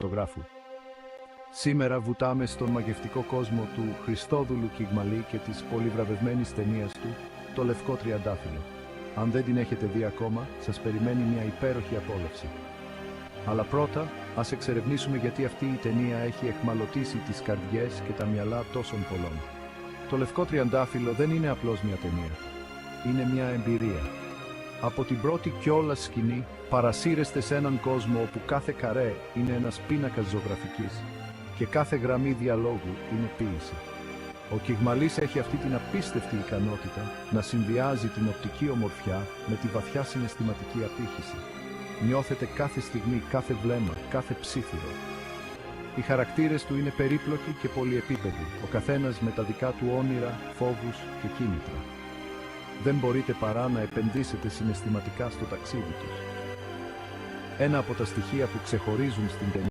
φωτογράφου. Σήμερα βουτάμε στον μαγευτικό κόσμο του Χριστόδουλου Κιγμαλή και της πολυβραβευμένης ταινίας του «Το Λευκό Τριαντάφυλλο». Αν δεν την έχετε δει ακόμα, σας περιμένει μια υπέροχη απόλαυση. Αλλά πρώτα, ας εξερευνήσουμε γιατί αυτή η ταινία έχει εχμαλωτήσει τις καρδιές και τα μυαλά τόσων πολλών. Το Λευκό Τριαντάφυλλο δεν είναι απλώς μια ταινία. Είναι μια εμπειρία. Από την πρώτη κιόλας σκηνή, παρασύρεστε σε έναν κόσμο όπου κάθε καρέ είναι ένας πίνακας ζωγραφικής και κάθε γραμμή διαλόγου είναι ποίηση. Ο Κιγμαλής έχει αυτή την απίστευτη ικανότητα να συνδυάζει την οπτική ομορφιά με τη βαθιά συναισθηματική απήχηση. Νιώθετε κάθε στιγμή, κάθε βλέμμα, κάθε ψίθυρο. Οι χαρακτήρες του είναι περίπλοκοι και πολυεπίπεδοι, ο καθένας με τα δικά του όνειρα, φόβους και κίνητρα. Δεν μπορείτε παρά να επενδύσετε συναισθηματικά στο ταξίδι τους. Ένα από τα στοιχεία που ξεχωρίζουν στην ταινία